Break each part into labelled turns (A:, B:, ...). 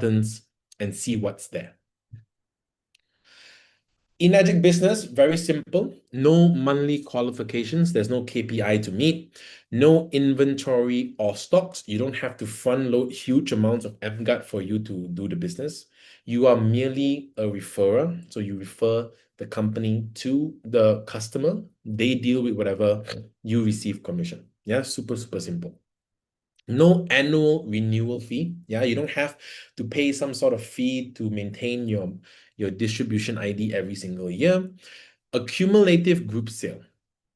A: buttons and see what's there. 𝐸𝐬𝐧𝐞 business, very simple. No monthly qualifications. There's no KPI to meet. No inventory or stocks. You don't have to front load huge amounts of emGuarde for you to do the business. You are merely a referrer. So you refer the company to the customer. They deal with whatever, you receive commission. Yeah, super, super simple. No annual renewal fee. Yeah, you don't have to pay some sort of fee to maintain your distribution ID every single year. A cumulative group sale.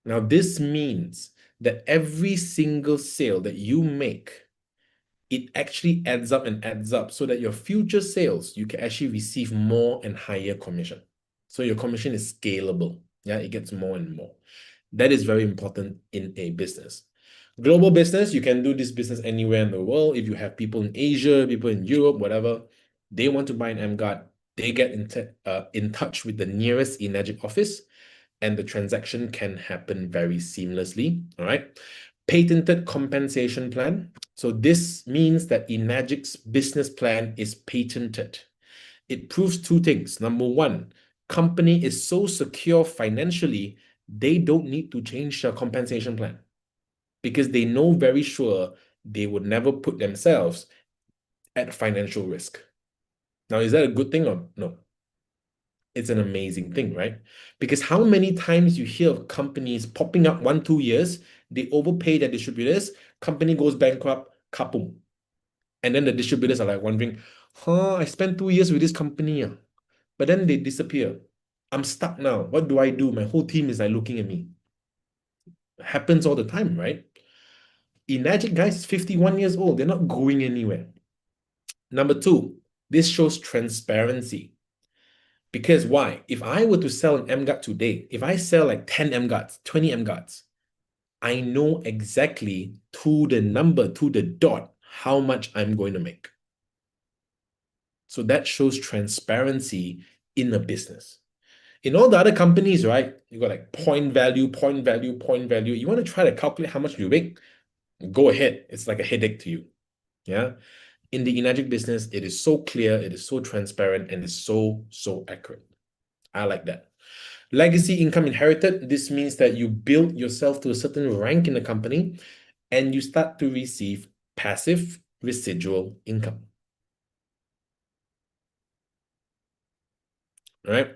A: Now, this means that every single sale that you make, it actually adds up so that your future sales, you can actually receive more and higher commission. So your commission is scalable. Yeah, it gets more and more. That is very important in a business. Global business, you can do this business anywhere in the world. If you have people in Asia, people in Europe, whatever, they want to buy an emGuarde, they get in touch with the nearest 𝐸𝐬𝐧𝐞 office, and the transaction can happen very seamlessly. All right. Patented compensation plan. So this means that 𝐸𝐬𝐧𝐞's business plan is patented. It proves two things. Number one, company is so secure financially, they don't need to change their compensation plan, because they know very sure they would never put themselves at financial risk. Now, is that a good thing or no? It's an amazing thing, right? Because how many times you hear of companies popping up 1-2 years, they overpay their distributors, company goes bankrupt, kapung. And then the distributors are like wondering, I spent 2 years with this company, but then they disappear. I'm stuck now. What do I do? My whole team is like looking at me. It happens all the time, right? 𝐸𝐬𝐧𝐞, guys, is 51 years old. They're not going anywhere. Number two, this shows transparency. Because why? If I were to sell an emGuarde today, if I sell like 10 emGuardes, 20 emGuardes, I know exactly to the number, to the dot, how much I'm going to make. So that shows transparency in a business. In all the other companies, right, you got like point value, point value, point value. You want to try to calculate how much you make? Go ahead. It's like a headache to you. Yeah. In the 𝐸𝐬𝐧𝐞 business, it is so clear, it is so transparent, and it's so accurate. I like that. Legacy income inherited. This means that you build yourself to a certain rank in the company and you start to receive passive residual income. All right.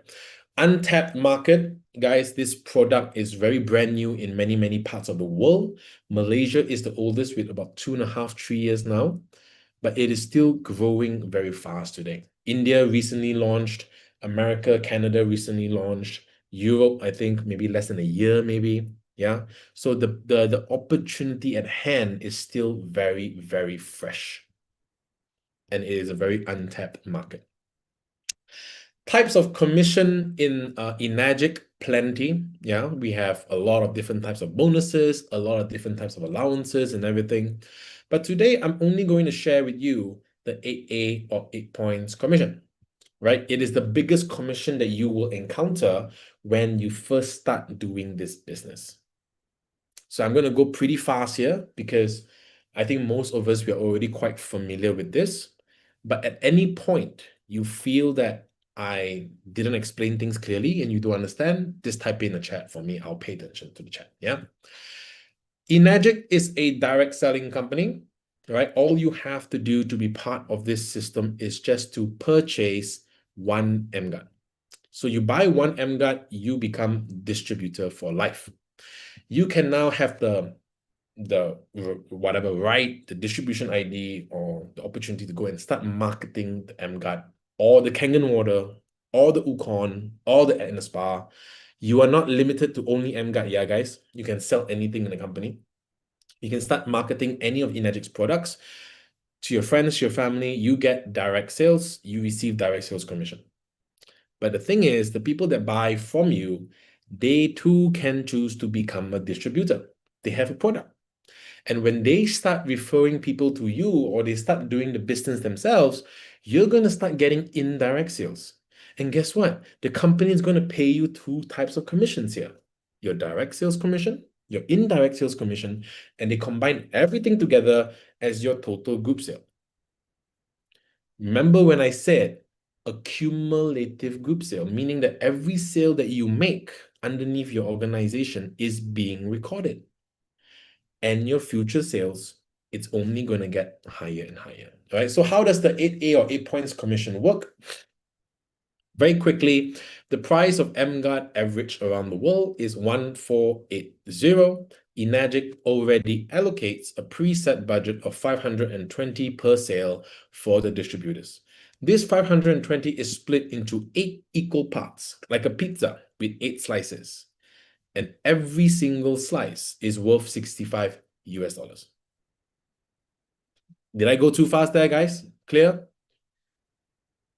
A: Untapped market. Guys, this product is very brand new in many, many parts of the world. Malaysia is the oldest with about 2.5, 3 years now, but it is still growing very fast today. India recently launched, America, Canada recently launched, Europe, I think maybe less than a year, maybe. Yeah. So the opportunity at hand is still very, very fresh. And it is a very untapped market. Types of commission in 𝐸𝐬𝐧𝐞, plenty. Yeah, we have a lot of different types of bonuses, a lot of different types of allowances and everything. But today, I'm only going to share with you the 8A or 8 points commission, right? It is the biggest commission that you will encounter when you first start doing this business. So I'm going to go pretty fast here because I think most of us, we are already quite familiar with this. But at any point you feel that I didn't explain things clearly and you don't understand, just type in the chat for me. I'll pay attention to the chat. Yeah. 𝐸𝐬𝐧𝐞 is a direct selling company, right? All you have to do to be part of this system is just to purchase one emGuarde. So you buy one emGuarde, you become distributor for life. You can now have the whatever right, the distribution ID or the opportunity to go and start marketing the emGuarde or the Kangen water or the 𝐸𝐶𝐻 or the Etna Spa. You are not limited to only emGuarde, yeah, guys. You can sell anything in the company. You can start marketing any of 𝐸𝐬𝐧𝐞's products to your friends, your family. You get direct sales. You receive direct sales commission. But the thing is, the people that buy from you, they too can choose to become a distributor. They have a product. And when they start referring people to you or they start doing the business themselves, you're going to start getting indirect sales. And guess what? The company is going to pay you 2 types of commissions here. Your direct sales commission, your indirect sales commission, and they combine everything together as your total group sale. Remember when I said a cumulative group sale, meaning that every sale that you make underneath your organization is being recorded. And your future sales, it's only going to get higher and higher. All right. So how does the 8A or 8 points commission work? Very quickly, the price of emGuarde average around the world is 1480. 𝐞𝐦𝐵 already allocates a preset budget of 520 per sale for the distributors. This 520 is split into 8 equal parts, like a pizza with 8 slices. And every single slice is worth $65. Did I go too fast there, guys? Clear?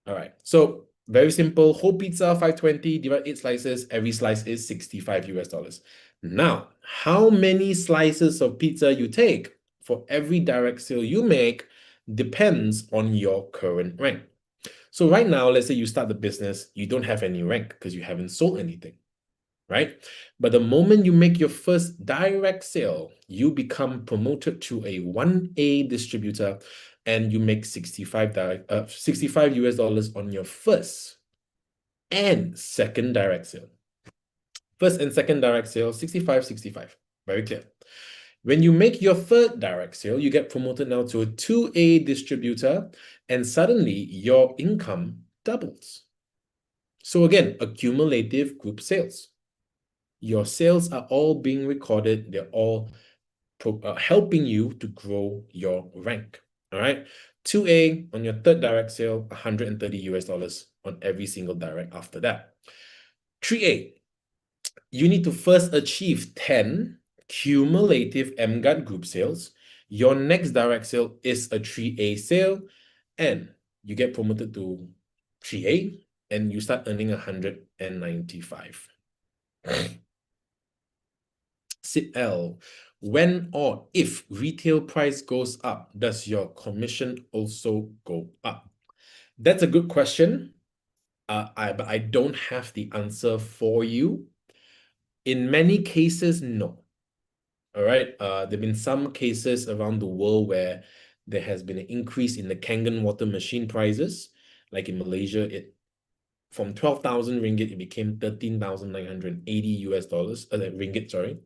A: All right. So very simple. Whole pizza, 520, divide 8 slices. Every slice is $65. Now, how many slices of pizza you take for every direct sale you make depends on your current rank. So right now, let's say you start the business, you don't have any rank because you haven't sold anything, right? But the moment you make your first direct sale, you become promoted to a 1A distributor and you make $65 US on your first and second direct sale. First and second direct sale, 65, 65. Very clear. When you make your third direct sale, you get promoted now to a 2A distributor, and suddenly your income doubles. So again, accumulative group sales. Your sales are all being recorded. They're all helping you to grow your rank. All right. 2A on your third direct sale, $130 US on every single direct after that. 3A, you need to first achieve 10 cumulative emGuarde group sales. Your next direct sale is a 3A sale, and you get promoted to 3A, and you start earning 195. Sit L, when or if retail price goes up, does your commission also go up? That's a good question. But I don't have the answer for you. In many cases, no. All right. There have been some cases around the world where there has been an increase in the Kangen water machine prices. Like in Malaysia, from 12,000 ringgit, it became 13,980 US dollars, ringgit, sorry.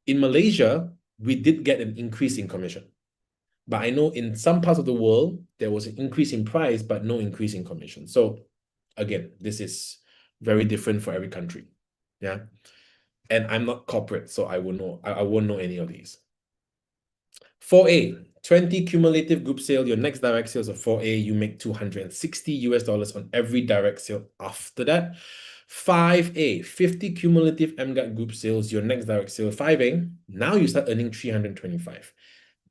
A: In Malaysia, we did get an increase in commission. But I know in some parts of the world, there was an increase in price, but no increase in commission. So again, this is very different for every country. Yeah. And I'm not corporate, so I won't know any of these. 4A, 20 cumulative group sale. Your next direct sales of 4A, you make 260 US dollars on every direct sale after that. 5A, 50 cumulative emGuarde group sales. Your next direct sale, 5A, now you start earning 325.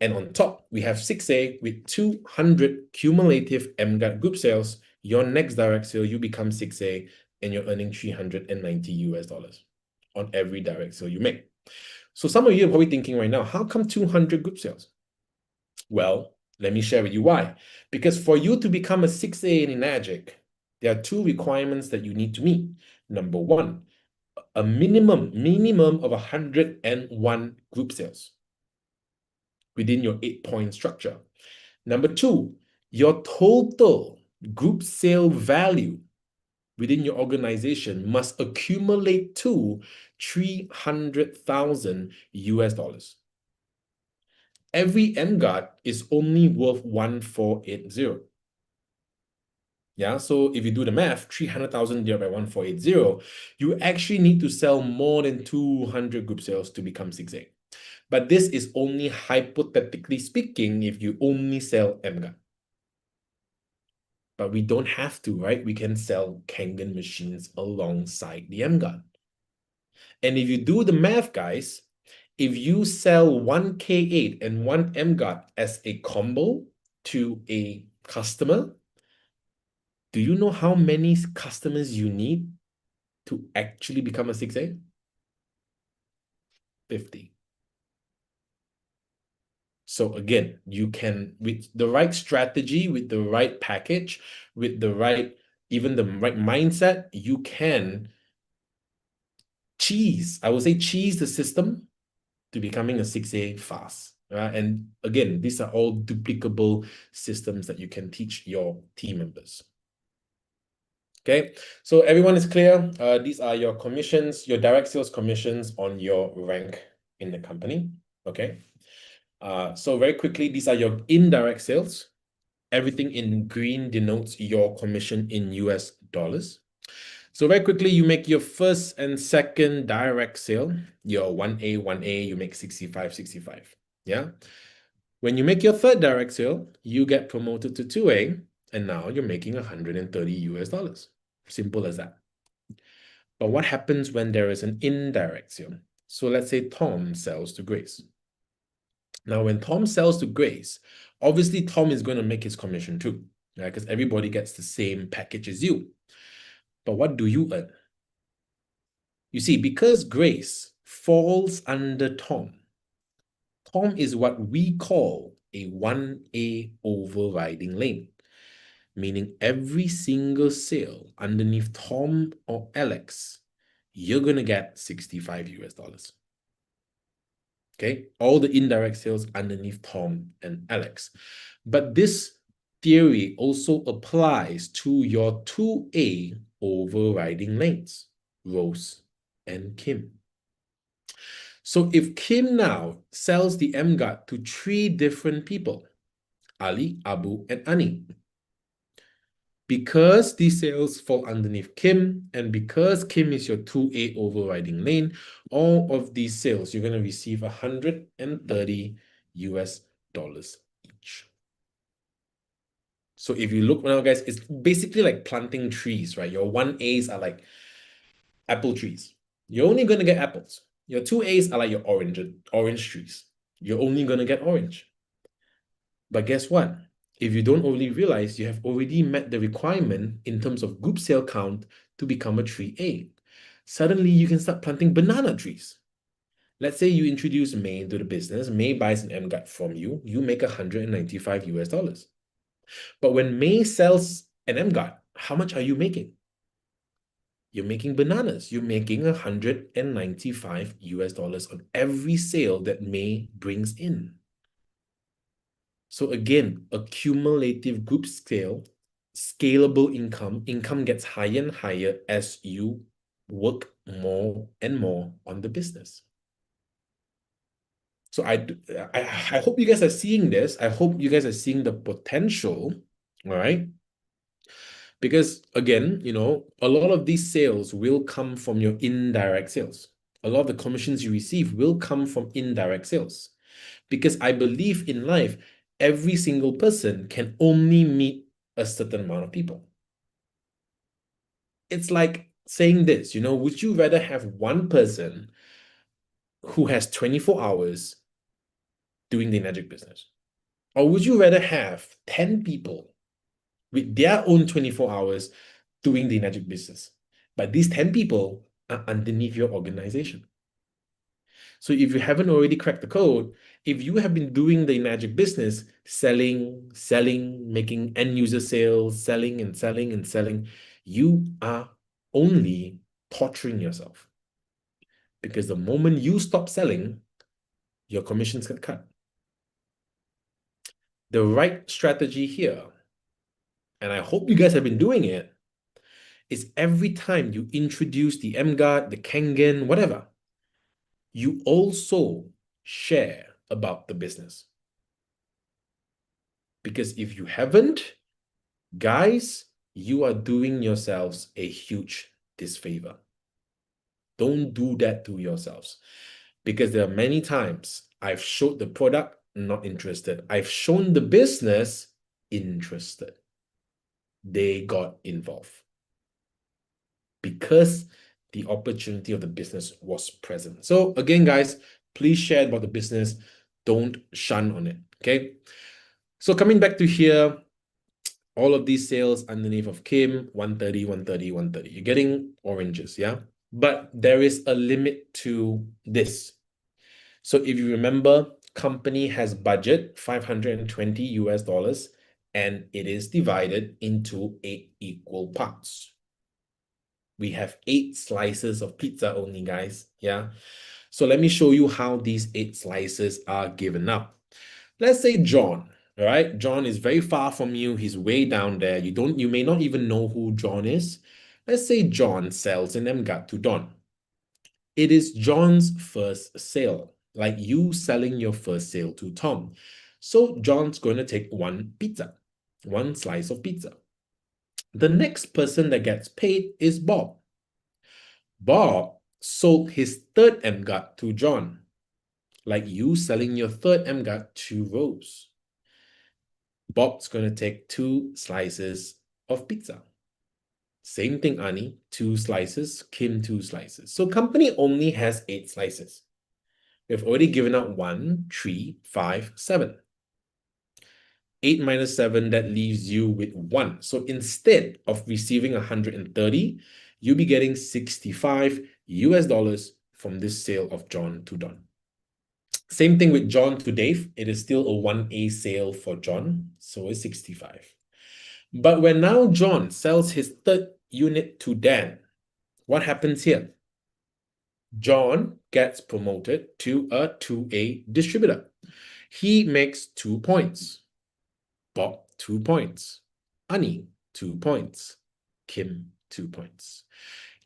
A: And on top, we have 6A with 200 cumulative emGuarde group sales. Your next direct sale, you become 6A and you're earning 390 US dollars on every direct sale you make. So some of you are probably thinking right now, how come 200 group sales? Well, let me share with you why. Because for you to become a 6A in 𝐞𝐦𝐺𝐸, there are 2 requirements that you need to meet. Number 1, a minimum of 101 group sales within your 8-point structure. Number 2, your total group sale value within your organization must accumulate to 300,000 US dollars. Every emGuarde is only worth 1480. Yeah, so if you do the math, 300,000 divided by 1480, you actually need to sell more than 200 group sales to become 6A. But this is only hypothetically speaking if you only sell emGuarde. But we don't have to, right? We can sell Kangen machines alongside the emGuarde. And if you do the math, guys, if you sell 1 K8 and 1 emGuarde as a combo to a customer, do you know how many customers you need to actually become a 6A? 50. So again, you can, with the right strategy, with the right package, with the right, even the right mindset, you can cheese the system to becoming a 6A fast. And again, these are all duplicable systems that you can teach your team members. Okay, so everyone is clear. These are your commissions, your direct sales commissions on your rank in the company. Okay. So very quickly, these are your indirect sales. Everything in green denotes your commission in US dollars. So very quickly, you make your first and second direct sale, your 1A, you make 65. Yeah. When you make your third direct sale, you get promoted to 2A, and now you're making 130 US dollars. Simple as that. But what happens when there is an indirect sale? So let's say Tom sells to Grace. Now, when Tom sells to Grace, obviously Tom is going to make his commission too, right? Because everybody gets the same package as you. But what do you earn? You see, because Grace falls under Tom, Tom is what we call a 1A overriding lane, meaning every single sale underneath Tom or Alex, you're going to get 65 US dollars. Okay, all the indirect sales underneath Tom and Alex. But this theory also applies to your 2A overriding lanes, Rose and Kim. So if Kim now sells the emGuarde to 3 different people, Ali, Abu, and Ani, because these sales fall underneath Kim, and because Kim is your 2A overriding lane, all of these sales, you're going to receive 130 US dollars each. So if you look now, guys, it's basically like planting trees, right? Your 1As are like apple trees. You're only going to get apples. Your 2As are like your orange trees. You're only going to get orange. But guess what? If you don't already realize, you have already met the requirement in terms of group sale count to become a 3A. Suddenly, you can start planting banana trees. Let's say you introduce May into the business. May buys an emGuarde from you. You make 195 US dollars. But when May sells an emGuarde, how much are you making? You're making bananas. You're making 195 US dollars on every sale that May brings in. So again, a cumulative group scale, scalable income gets higher and higher as you work more and more on the business. So I hope you guys are seeing this. I hope you guys are seeing the potential, all right? Because again, a lot of these sales will come from your indirect sales. A lot of the commissions you receive will come from indirect sales. Because I believe in life, every single person can only meet a certain amount of people. It's like saying this, would you rather have one person who has 24 hours doing the magic business? Or would you rather have 10 people with their own 24 hours doing the magic business? But these 10 people are underneath your organization. So if you haven't already cracked the code, if you have been doing the magic business, selling, making end user sales, selling and selling and selling, you are only torturing yourself. Because the moment you stop selling, your commissions get cut. The right strategy here, and I hope you guys have been doing it, is every time you introduce the emGuarde, the 𝐤𝐿, whatever, you also share about the business. Because if you haven't, guys, you are doing yourselves a huge disfavor. Don't do that to yourselves. Because there are many times I've showed the product, not interested. I've shown the business, interested. They got involved. Because the opportunity of the business was present. So again, guys, please share about the business. Don't shun on it, okay? So coming back to here, all of these sales underneath of Kim, 130, 130, 130. You're getting oranges, yeah? But there is a limit to this. So if you remember, company has budget 520 US dollars, and it is divided into 8 equal parts. We have 8 slices of pizza only, guys, yeah? So let me show you how these 8 slices are given up. Let's say John, all right? John is very far from you. He's way down there. You may not even know who John is. Let's say John sells an emGuarde to Don. It is John's first sale, like you selling your first sale to Tom. So John's going to take one slice of pizza. The next person that gets paid is Bob. Bob sold his third emGuarde to John, like you selling your third emGuarde to Rose. Bob's going to take 2 slices of pizza. Same thing, Ani, 2 slices, Kim 2 slices. So company only has 8 slices. We've already given out 1, 3, 5, 7. 8 minus 7, that leaves you with 1. So instead of receiving 130, you'll be getting $65 from this sale of John to Don. Same thing with John to Dave. It is still a 1A sale for John, so it's 65. But when now John sells his third unit to Dan, what happens here? John gets promoted to a 2A distributor. He makes 2 points. Bob, 2 points. Ani, 2 points. Kim, 2 points.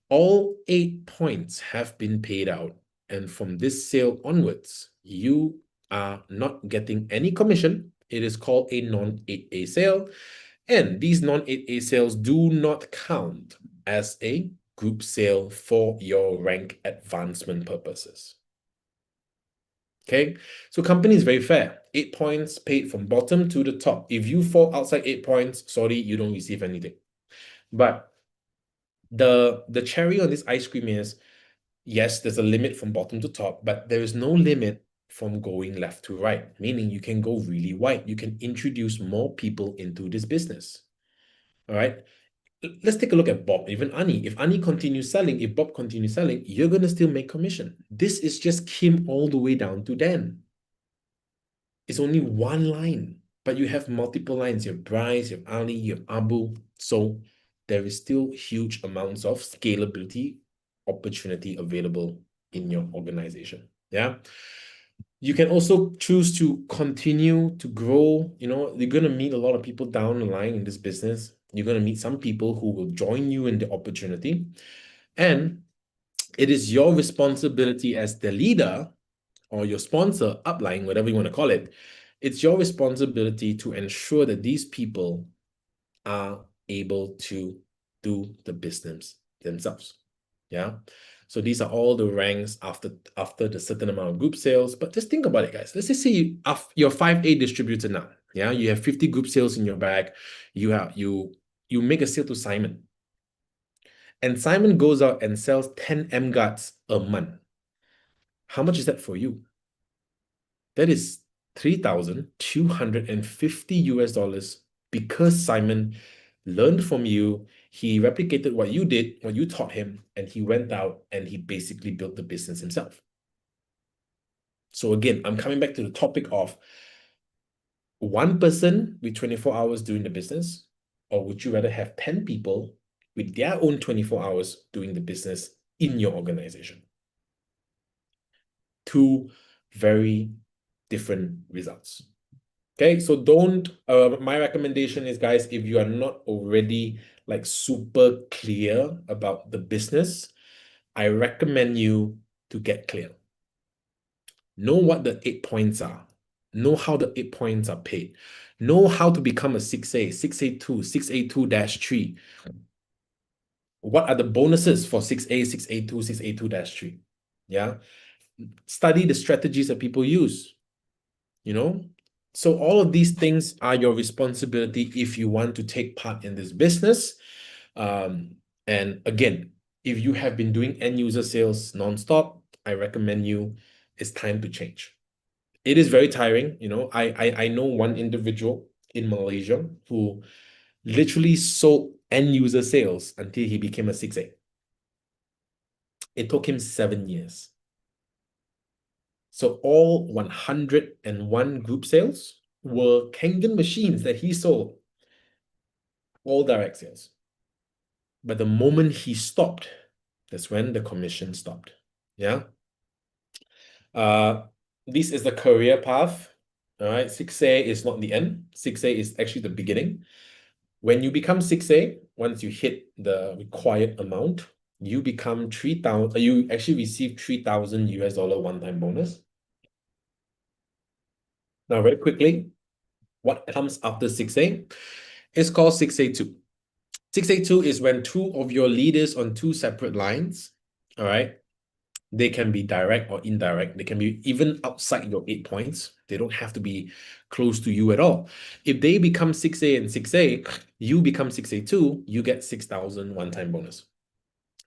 A: All 8 points have been paid out, and from this sale onwards, you are not getting any commission. It is called a non-8A sale, and these non-8A sales do not count as a group sale for your rank advancement purposes. Okay, so company is very fair. 8 points paid from bottom to the top. If you fall outside 8 points, sorry, you don't receive anything. But the cherry on this ice cream is, yes, there's a limit from bottom to top, but there is no limit from going left to right, meaning you can go really wide. You can introduce more people into this business. All right. Let's take a look at Bob, even Ani. If Ani continues selling, if Bob continues selling, you're going to still make commission. This is just Kim all the way down to Dan. It's only one line, but you have multiple lines. You have Bryce, you have Ali, you have Abu. So there is still huge amounts of scalability opportunity available in your organization. Yeah. You can also choose to continue to grow. You know, you're going to meet a lot of people down the line in this business. You're going to meet some people who will join you in the opportunity. And it is your responsibility as the leader or your sponsor, upline, whatever you want to call it. It's your responsibility to ensure that these people are able to do the business themselves. Yeah. So these are all the ranks after the certain amount of group sales. But just think about it, guys. Let's just say you're 5A distributor now. Yeah, you have 50 group sales in your bag. You make a sale to Simon. And Simon goes out and sells 10 emGuardes a month. How much is that for you? That is $3,250 because Simon learned from you. He replicated what you did, what you taught him, and he went out and he basically built the business himself. So again, I'm coming back to the topic of one person with 24 hours doing the business, or would you rather have 10 people with their own 24 hours doing the business in your organization? Two very different results. Okay, so my recommendation is, guys, if you are not already like super clear about the business, I recommend you to get clear. Know what the 8 points are. Know how the 8 points are paid. Know how to become a 6A, 6A2, 6A2-3. What are the bonuses for 6A, 6A2, 6A2-3? Yeah. Study the strategies that people use. You know, so all of these things are your responsibility if you want to take part in this business. And again, if you have been doing end user sales nonstop, I recommend you, it's time to change. It is very tiring. You know, I know one individual in Malaysia who literally sold end user sales until he became a 6A. It took him 7 years. So all 101 group sales were Kangen machines that he sold, all direct sales. But the moment he stopped, that's when the commission stopped. Yeah. Uh, this is the career path. All right, 6A is not the end. 6A is actually the beginning. When you become 6A, once you hit the required amount, you become 3,000. You actually receive 3,000 US dollar one-time bonus. Now, very quickly, what comes after 6A is called 6A2. 6A2 is when two of your leaders on two separate lines, all right, they can be direct or indirect. They can be even outside your 8 points. They don't have to be close to you at all. If they become 6A and 6A, you become 6A2, you get 6,000 one-time bonus.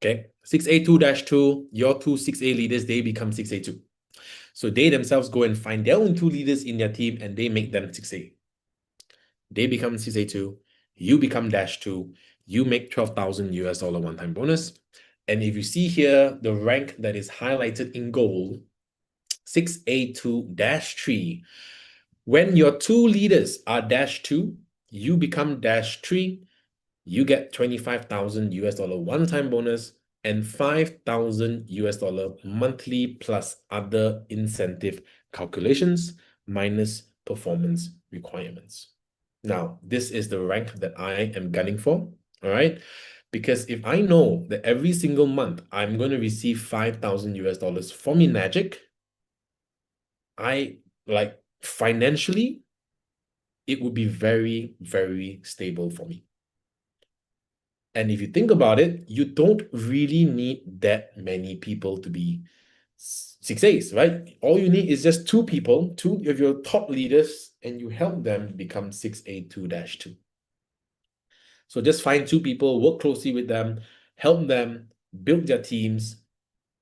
A: Okay, 6A2-2, your two 6A leaders, they become 6A2. So they themselves go and find their own two leaders in their team and they make them 6A. They become 6A2, you become -2, you make 12,000 US dollar one-time bonus. And if you see here, the rank that is highlighted in gold, 6A2-3, when your two leaders are -2, you become -3, you get 25,000 US dollar one-time bonus and 5,000 US dollar monthly plus other incentive calculations minus performance requirements. Now, this is the rank that I am gunning for, all right? Because if I know that every single month I'm going to receive 5,000 US dollars from eMagic, I like financially, it would be very, very stable for me. And if you think about it, you don't really need that many people to be 6As, right? All you need is just two people, two of your top leaders, and you help them become 6A2-2. So just find two people, work closely with them, help them build their teams.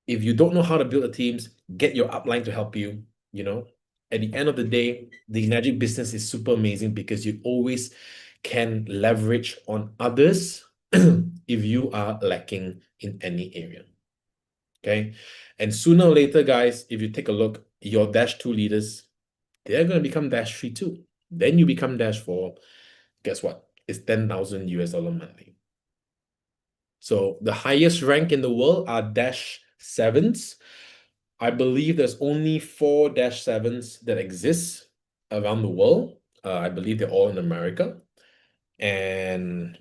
A: If you don't know how to build the teams, get your upline to help you, you know. At the end of the day, the magic business is super amazing because you always can leverage on others if you are lacking in any area. Okay. And sooner or later, guys, if you take a look, your -2 leaders, they're going to become -3 too. Then you become -4. Guess what? It's 10,000 US dollar monthly. So the highest rank in the world are -7s. I believe there's only 4 -7s that exist around the world. I believe they're all in America. And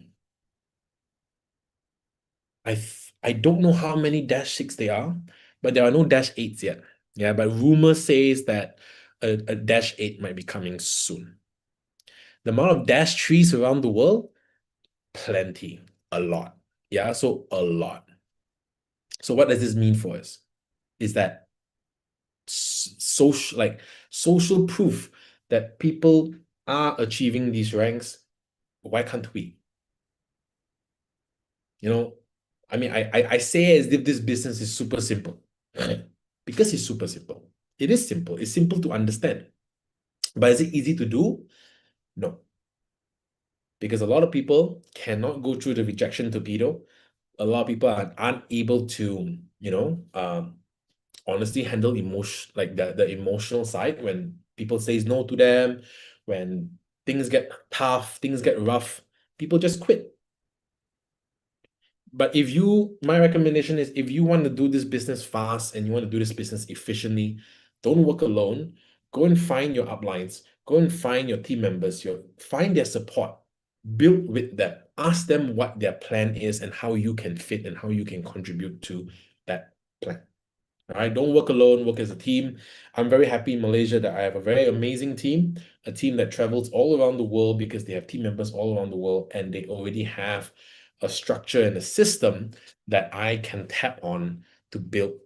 A: I don't know how many -6 there are, but there are no -8s yet. Yeah, but rumor says that a -8 might be coming soon. The amount of -3s around the world, plenty, a lot. Yeah, so a lot. So what does this mean for us? Is that social proof that people are achieving these ranks. Why can't we? You know, I mean, I say as if this business is super simple, because it's super simple. It is simple. It's simple to understand. But is it easy to do? No. Because a lot of people cannot go through the rejection torpedo. A lot of people are unable to, honestly handle emotion, like the emotional side when people says no to them, when things get tough, things get rough, people just quit. But my recommendation is if you want to do this business fast and you want to do this business efficiently, don't work alone. Go and find your uplines, go and find your team members, find their support, build with them, ask them what their plan is and how you can fit and how you can contribute to that plan. All right, don't work alone, work as a team. I'm very happy in Malaysia that I have a very amazing team, a team that travels all around the world because they have team members all around the world and they already have a structure and a system that I can tap on to build